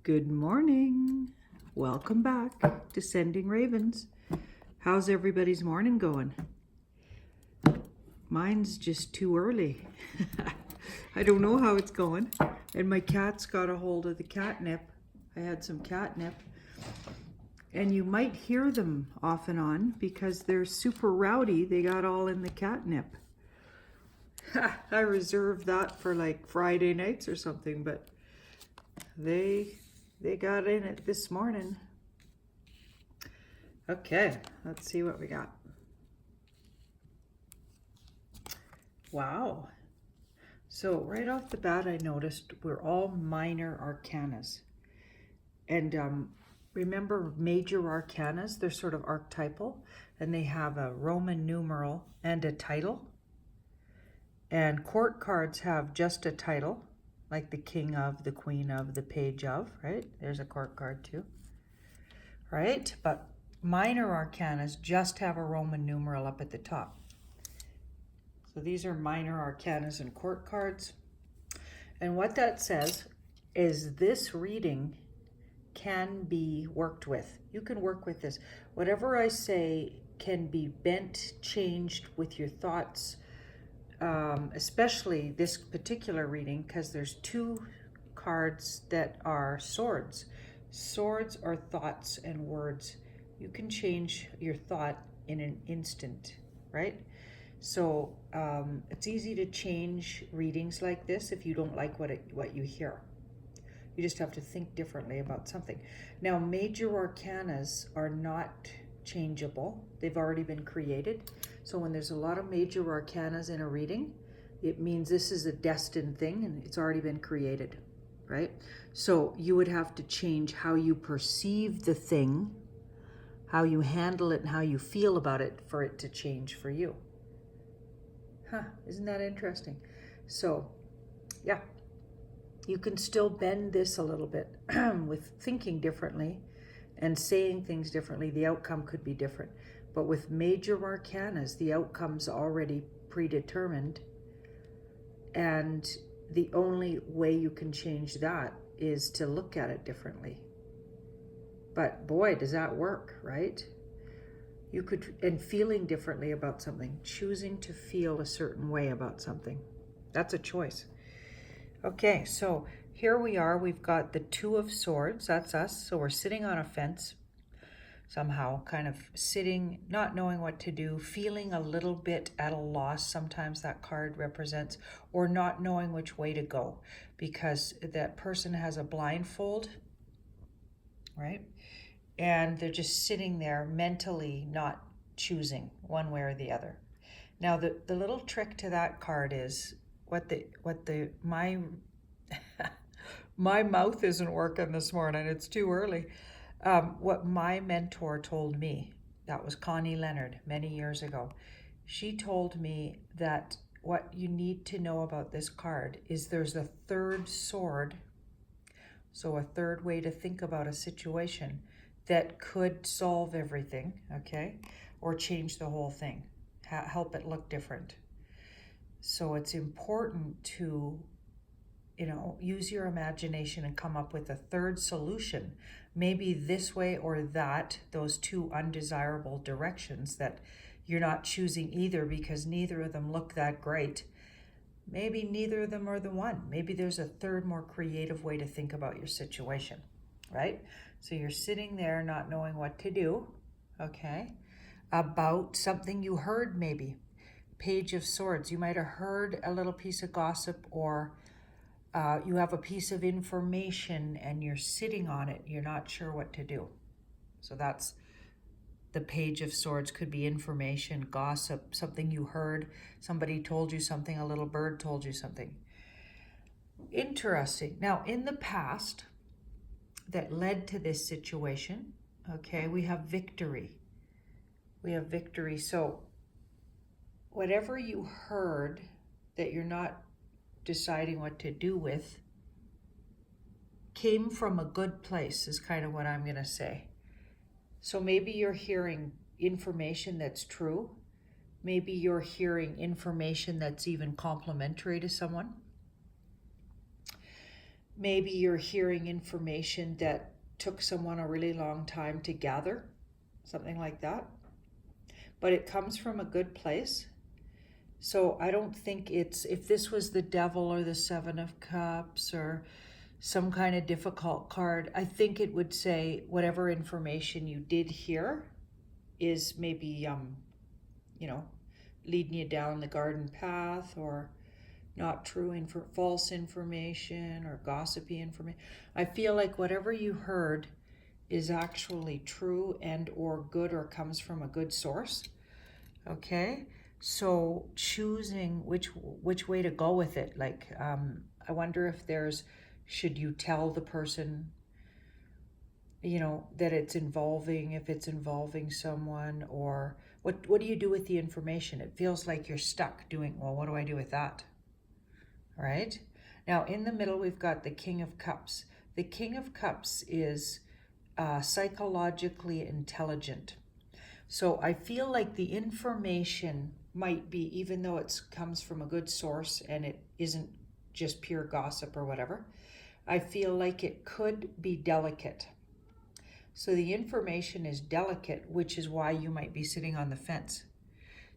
Good morning. Welcome back to Sending Ravens. How's everybody's morning going? Mine's just too early. I don't know how it's going. And my cat's got a hold of the catnip. I had some catnip. And you might hear them off and on because they're super rowdy. They got all in the catnip. I reserved that for like Friday nights or something, but they got in it this morning. Okay, let's see what we got. Wow. So right off the bat, I noticed we're all minor arcanas. And remember major arcanas, they're sort of archetypal, and they have a Roman numeral and a title. And court cards have just a title, like the king of, the queen of, the page of, right? There's a court card too, right? But minor arcanas just have a Roman numeral up at the top. So these are minor arcanas and court cards. And what that says is this reading can be worked with. You can work with this. Whatever I say can be bent, changed with your thoughts, especially this particular reading, because there's two cards that are swords. Swords are thoughts and words. You can change your thought in an instant, right? So it's easy to change readings like this if you don't like what you hear. You just have to think differently about something. Now, major arcanas are not changeable. They've already been created. So when there's a lot of major arcanas in a reading, it means this is a destined thing and it's already been created, right? So you would have to change how you perceive the thing, how you handle it, and how you feel about it for it to change for you. Isn't that interesting? So, yeah, you can still bend this a little bit with thinking differently and saying things differently. The outcome could be different. But with major arcanas, the outcome's already predetermined. And the only way you can change that is to look at it differently. But boy, does that work, right? You could, and feeling differently about something, choosing to feel a certain way about something. That's a choice. Okay, so here we are. We've got the Two of Swords. That's us. So we're sitting on a fence somehow, kind of sitting, not knowing what to do, feeling a little bit at a loss. Sometimes that card represents, or not knowing which way to go because that person has a blindfold, right? And they're just sitting there mentally not choosing one way or the other. Now, the little trick to that card is my mouth isn't working this morning. It's too early. What my mentor told me, that was Connie Leonard many years ago. She told me that what you need to know about this card is there's a third sword, so a third way to think about a situation that could solve everything, okay? Or change the whole thing, help it look different. So it's important to, use your imagination and come up with a third solution. Maybe this way or that, those two undesirable directions that you're not choosing either because neither of them look that great. Maybe neither of them are the one. Maybe there's a third, more creative way to think about your situation, right? So you're sitting there not knowing what to do, okay, about something you heard maybe. Page of Swords, you might have heard a little piece of gossip, or you have a piece of information and you're sitting on it, you're not sure what to do. So that's the Page of Swords. Could be information, gossip, something you heard, somebody told you something, a little bird told you something. Interesting. Now, in the past, that led to this situation, okay, we have victory. We have victory. So whatever you heard that you're not deciding what to do with came from a good place, is kind of what I'm going to say. So maybe you're hearing information that's true. Maybe you're hearing information that's even complimentary to someone. maybe you're hearing information that took someone a really long time to gather, something like that. But it comes from a good place. So I don't think it's, if this was the devil or the Seven of Cups or some kind of difficult card, I think it would say whatever information you did hear is maybe, you know, leading you down the garden path, or not true false information or gossipy information. I feel like whatever you heard is actually true and or good, or comes from a good source. Okay, so choosing which way to go with it. Like, I wonder if there's, should you tell the person, you know, that it's involving, if it's involving someone, or what do you do with the information? It feels like you're stuck doing, well, what do I do with that? Right? Now in the middle, we've got the King of Cups. The King of Cups is psychologically intelligent. So I feel like the information might be, even though it comes from a good source and it isn't just pure gossip or whatever, I feel like it could be delicate. So the information is delicate, which is why you might be sitting on the fence.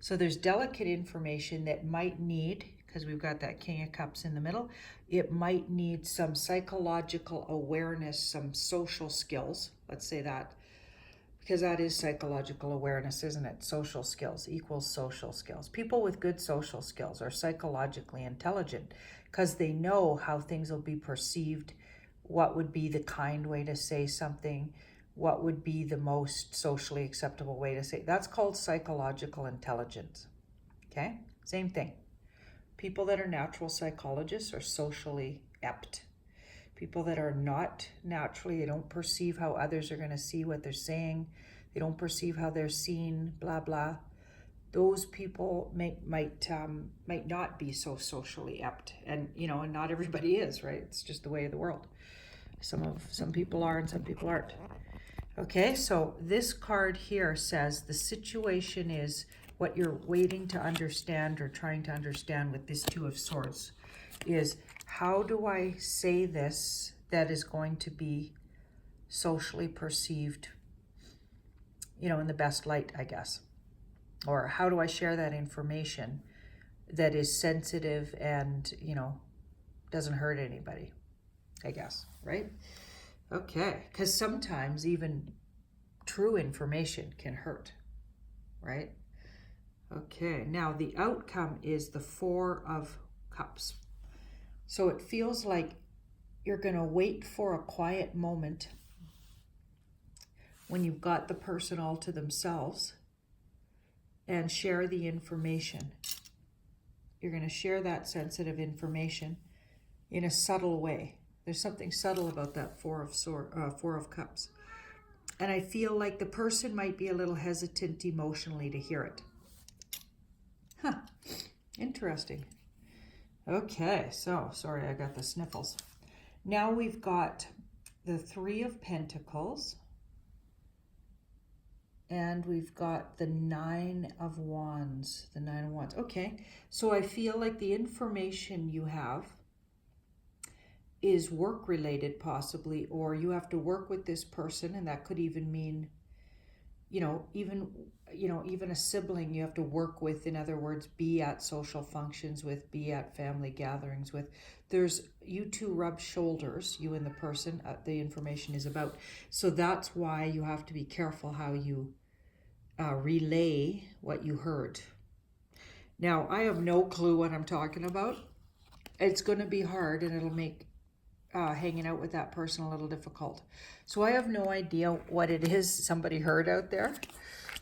So there's delicate information that might need, because we've got that King of Cups in the middle, it might need some psychological awareness, some social skills, let's say that, because that is psychological awareness, isn't it? Social skills equals social skills. People with good social skills are psychologically intelligent because they know how things will be perceived, what would be the kind way to say something, what would be the most socially acceptable way to say. That's called psychological intelligence. Okay? Same thing. People that are natural psychologists are socially apt. People that are not naturally, they don't perceive how others are going to see what they're saying. They don't perceive how they're seen, blah, blah. Those people might not be so socially apt. And, you know, and not everybody is, right? It's just the way of the world. Some people are and some people aren't. Okay, so this card here says the situation is what you're waiting to understand or trying to understand with this Two of Swords is, how do I say this that is going to be socially perceived, you know, in the best light, I guess? Or how do I share that information that is sensitive and, you know, doesn't hurt anybody, I guess, right? Okay, because sometimes even true information can hurt, right? Okay, now the outcome is the Four of Cups. So it feels like you're going to wait for a quiet moment when you've got the person all to themselves and share the information. You're going to share that sensitive information in a subtle way. There's something subtle about that Four of Cups. And I feel like the person might be a little hesitant emotionally to hear it. Huh, interesting. Okay, so, sorry, I got the sniffles. Now we've got the Three of Pentacles. And we've got the Nine of Wands. The Nine of Wands. Okay, so I feel like the information you have is work-related possibly, or you have to work with this person, and that could even mean, even a sibling you have to work with. In other words, be at social functions with, be at family gatherings with. There's, you two rub shoulders, you and the person the information is about. So that's why you have to be careful how you relay what you heard. Now, I have no clue what I'm talking about. It's going to be hard, and it'll make hanging out with that person a little difficult. So I have no idea what it is somebody heard out there,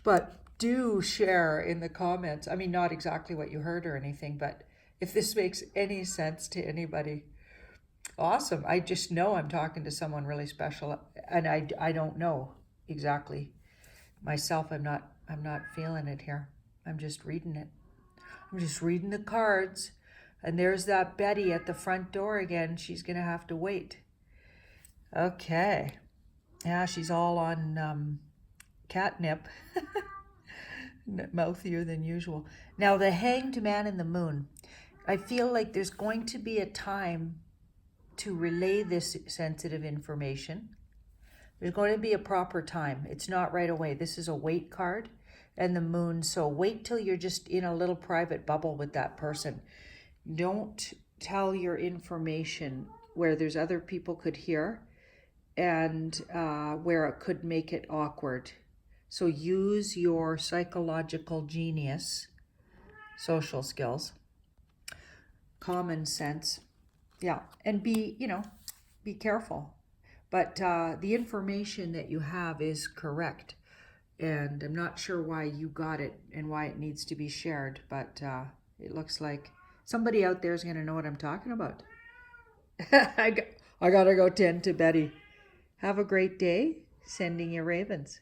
but do share in the comments. I mean, not exactly what you heard or anything, but if this makes any sense to anybody, awesome. I just know I'm talking to someone really special, and I don't know exactly myself. I'm not feeling it here. I'm just reading it. I'm just reading the cards. And there's that Betty at the front door again. She's going to have to wait. Okay. Yeah, she's all on catnip. Mouthier than usual. Now, the Hanged Man in the Moon. I feel like there's going to be a time to relay this sensitive information. There's going to be a proper time. It's not right away. This is a wait card and the moon. So wait till you're just in a little private bubble with that person. Don't tell your information where there's other people could hear and where it could make it awkward. So use your psychological genius, social skills, common sense. Yeah, and be careful. But the information that you have is correct. And I'm not sure why you got it and why it needs to be shared, but it looks like somebody out there is going to know what I'm talking about. I got to go tend to Betty. Have a great day. Sending you ravens.